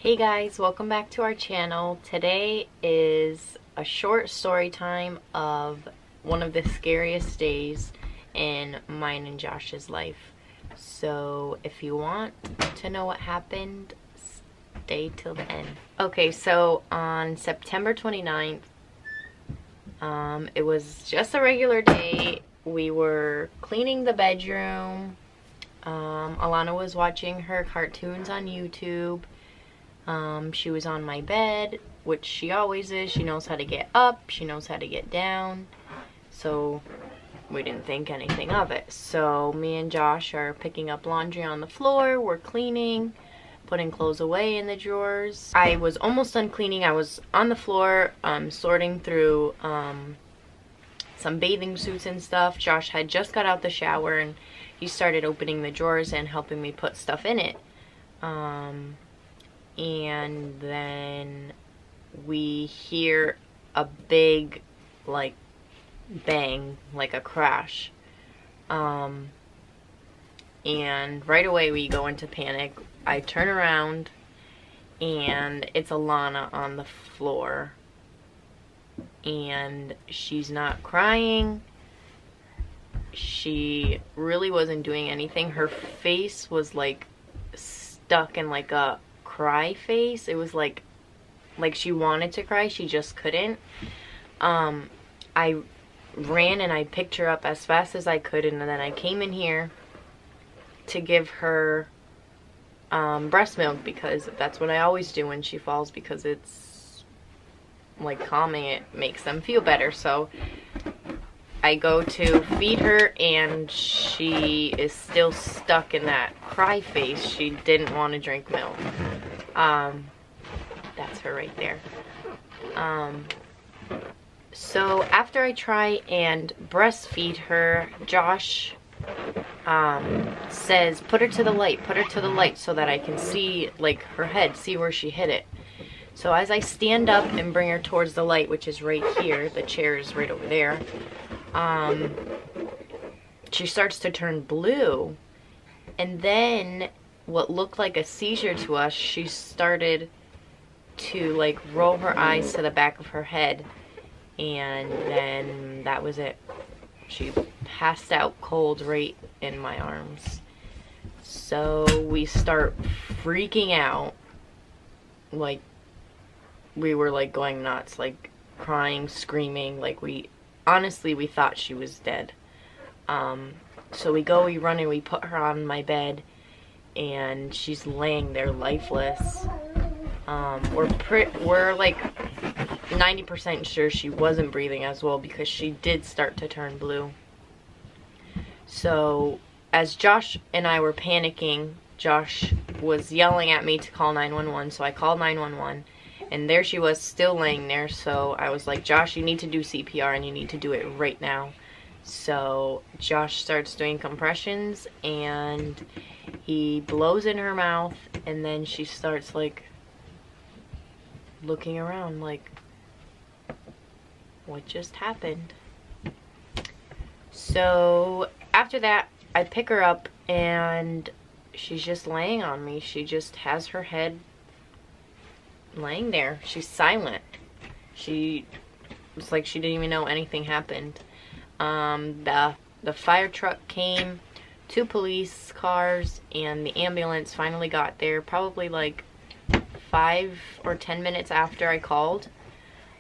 Hey guys, welcome back to our channel. Today is a short story time of one of the scariest days in mine and Josh's life. So if you want to know what happened, stay till the end. Okay, so on September 29th, it was just a regular day. We were cleaning the bedroom. Alana was watching her cartoons on YouTube. She was on my bed, which she always is. She knows how to get up, she knows how to get down, so we didn't think anything of it. So me and Josh are picking up laundry on the floor, we're cleaning, putting clothes away in the drawers. I was almost done cleaning. I was on the floor sorting through some bathing suits and stuff. Josh had just got out the shower and he started opening the drawers and helping me put stuff in it. And then we hear a big, like, bang, like a crash. And right away we go into panic. I turn around and it's Alana on the floor. And she's not crying. She really wasn't doing anything. Her face was like stuck in like a cry face. It was like she wanted to cry, she just couldn't. I ran and I picked her up as fast as I could, and then I came in here to give her breast milk, because that's what I always do when she falls, because it's like calming, it makes them feel better. So I go to feed her and she is still stuck in that cry face. She didn't want to drink milk. That's her right there. So after I try and breastfeed her, Josh says, put her to the light so that I can see like her head, see where she hit it. So as I stand up and bring her towards the light, which is right here, the chair is right over there, she starts to turn blue, and then what looked like a seizure to us, she started to like roll her eyes to the back of her head, and then that was it. She passed out cold right in my arms. So we start freaking out, like we were like going nuts, like crying, screaming, like we thought she was dead. So we run and we put her on my bed, and she's laying there lifeless. We're like 90% sure she wasn't breathing as well, because she did start to turn blue. So as Josh and I were panicking, Josh was yelling at me to call 911, so I called 911. And there she was, still laying there. So I was like, Josh, you need to do CPR, and you need to do it right now. So Josh starts doing compressions, and he blows in her mouth, and then she starts like looking around like, what just happened? So after that, I pick her up, and she's just laying on me. She just has her head laying there. She's silent. She was like she didn't even know anything happened. The fire truck came, 2 police cars, and the ambulance finally got there probably like 5 or 10 minutes after I called.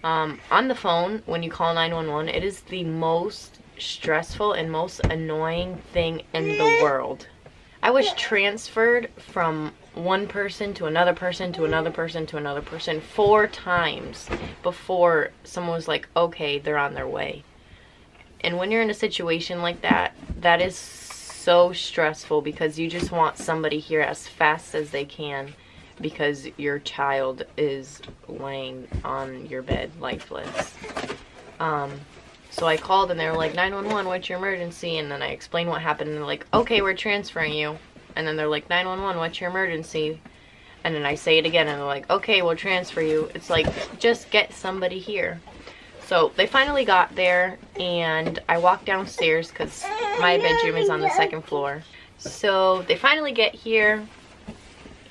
On the phone, when you call 911, it is the most stressful and most annoying thing in the world. I was transferred from one person to another person to another person to another person 4 times before someone was like, okay, they're on their way. And when you're in a situation like that, that is so stressful, because you just want somebody here as fast as they can, because your child is laying on your bed lifeless. So I called, and they were like, 911, what's your emergency? And then I explained what happened, and they're like, okay, we're transferring you. And then they're like, 911, what's your emergency? And then I say it again, and they're like, okay, we'll transfer you. It's like, just get somebody here. So they finally got there, and I walked downstairs because my bedroom is on the 2nd floor. So they finally get here,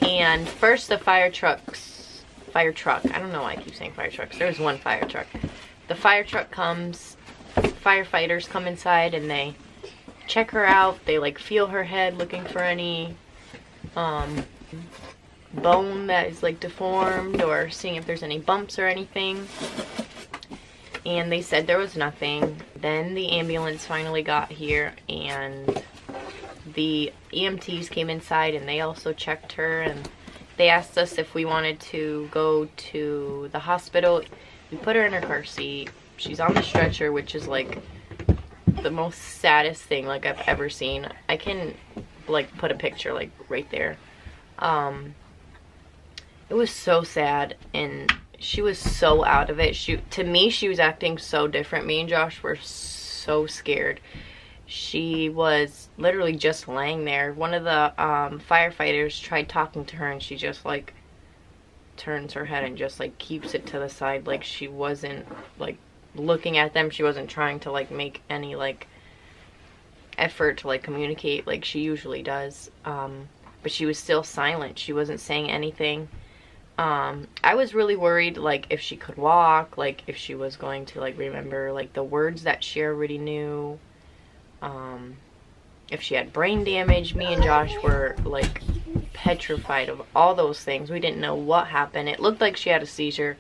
And first the fire truck, I don't know why I keep saying fire trucks. There was one fire truck. The fire truck comes, firefighters come inside and they check her out. They like feel her head looking for any bone that is like deformed or seeing if there's any bumps or anything. And they said there was nothing. Then the ambulance finally got here and the EMTs came inside and they also checked her, and they asked us if we wanted to go to the hospital. We put her in her car seat. She's on the stretcher, which is like the most saddest thing like I've ever seen. I can like put a picture like right there. It was so sad and she was so out of it. To me, she was acting so different. Me and Josh were so scared. She was literally just laying there. One of the firefighters tried talking to her and she just like turns her head and just like keeps it to the side, like she wasn't like looking at them. She wasn't trying to like make any like effort to like communicate like she usually does. But she was still silent. She wasn't saying anything. I was really worried like if she could walk, like if she was going to like remember like the words that she already knew, if she had brain damage. Me and Josh were like petrified of all those things. We didn't know what happened. It looked like she had a seizure.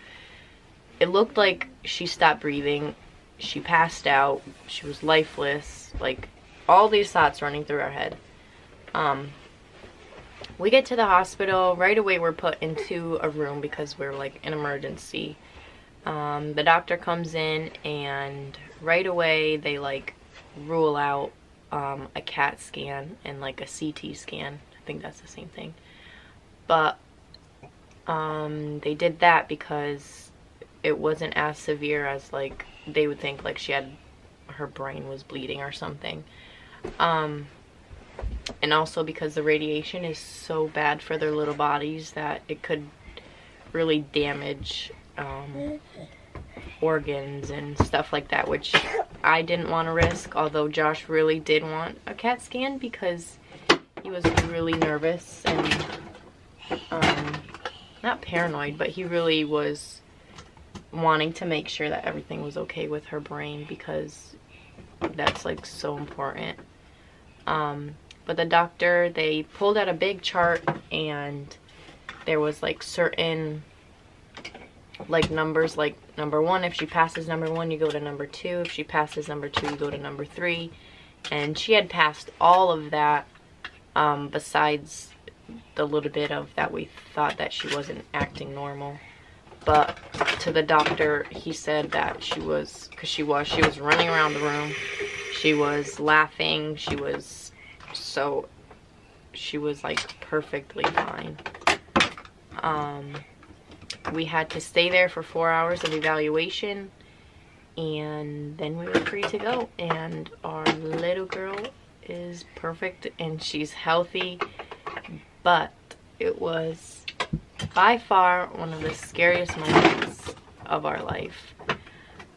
It looked like she stopped breathing. She passed out. She was lifeless. Like all these thoughts running through our head. We get to the hospital. Right away we're put into a room because we're like an emergency. The doctor comes in and right away they like rule out a CAT scan and like a CT scan. I think that's the same thing. But they did that because it wasn't as severe as like they would think, like her brain was bleeding or something. And also because the radiation is so bad for their little bodies that it could really damage organs and stuff like that, which I didn't want to risk, although Josh really did want a CAT scan because he was really nervous and not paranoid, but he really was wanting to make sure that everything was okay with her brain because that's like so important. But the doctor, they pulled out a big chart and there was like certain like numbers, like number 1, if she passes number 1 you go to number 2, if she passes number 2 you go to number 3, and she had passed all of that, besides the little bit of that we thought that she wasn't acting normal. But to the doctor, he said that she was, because she was running around the room, she was laughing, she was like perfectly fine. We had to stay there for 4 hours of evaluation and then we were free to go, and our little girl is perfect and she's healthy. But it was by far one of the scariest moments of our life.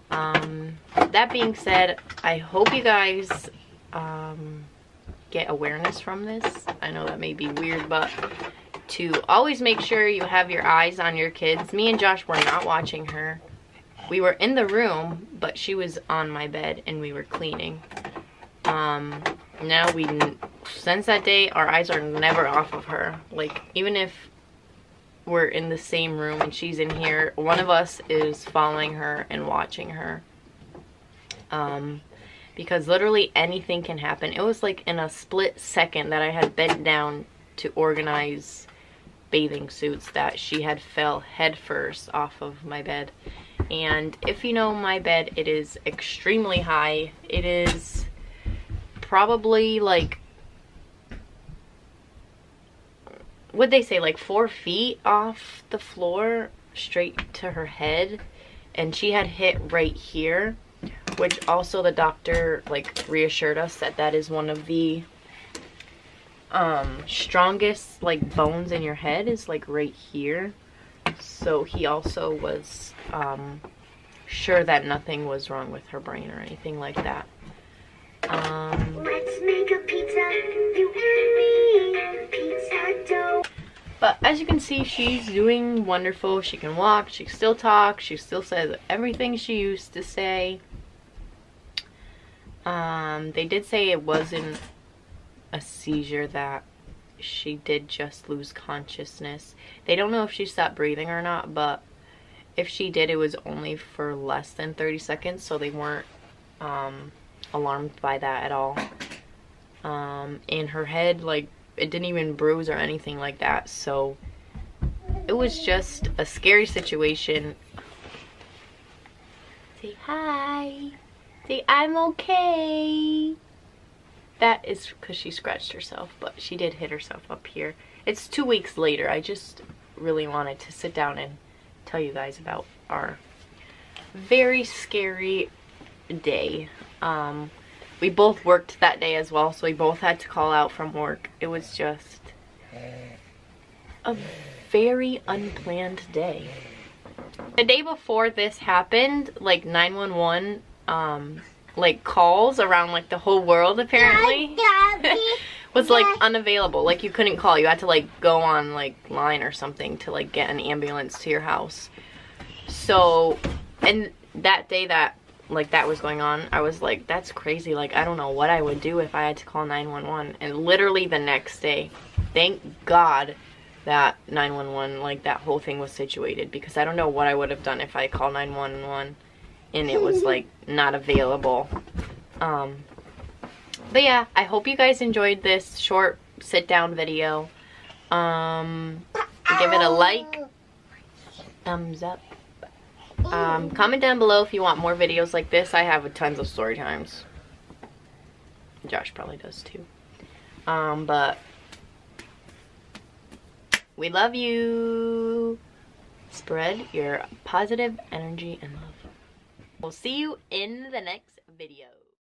That being said, I hope you guys get awareness from this. I know that may be weird, but to always make sure you have your eyes on your kids. Me and Josh were not watching her. We were in the room, but she was on my bed and we were cleaning. Now since that day, our eyes are never off of her. Like, even if we're in the same room and she's in here, one of us is following her and watching her. Because literally anything can happen. It was like in a split second that I had bent down to organize bathing suits that she had fell head first off of my bed. And if you know my bed, it is extremely high. It is probably like, what'd they say, like 4 feet off the floor straight to her head, and she had hit right here, which also the doctor like reassured us that that is one of the strongest like bones in your head, is like right here. So he also was sure that nothing was wrong with her brain or anything like that. Let's make a pizza, you and me, pizza dough. But as you can see, she's doing wonderful. She can walk, she still talks, she still says everything she used to say. They did say it wasn't a seizure, that she did just lose consciousness. They don't know if she stopped breathing or not, but if she did, it was only for less than 30 seconds, so they weren't alarmed by that at all. In her head, like, it didn't even bruise or anything like that, so it was just a scary situation. Say hi. Say I'm okay. That is because she scratched herself, but she did hit herself up here. It's 2 weeks later. I just really wanted to sit down and tell you guys about our very scary day. We both worked that day as well, so we both had to call out from work. It was just a very unplanned day. The day before this happened, like 911 like calls around like the whole world apparently was like unavailable. Like you couldn't call. You had to like go on like line or something to like get an ambulance to your house. So, and that day that like that was going on, I was like, that's crazy. Like I don't know what I would do if I had to call 911. And literally the next day, thank God that 911, like that whole thing was situated, because I don't know what I would have done if I called 911 and it was like not available. But yeah, I hope you guys enjoyed this short sit down video. Give it a like, thumbs up. Comment down below if you want more videos like this. I have tons of story times. Josh probably does too. But we love you. Spread your positive energy and love. We'll see you in the next video.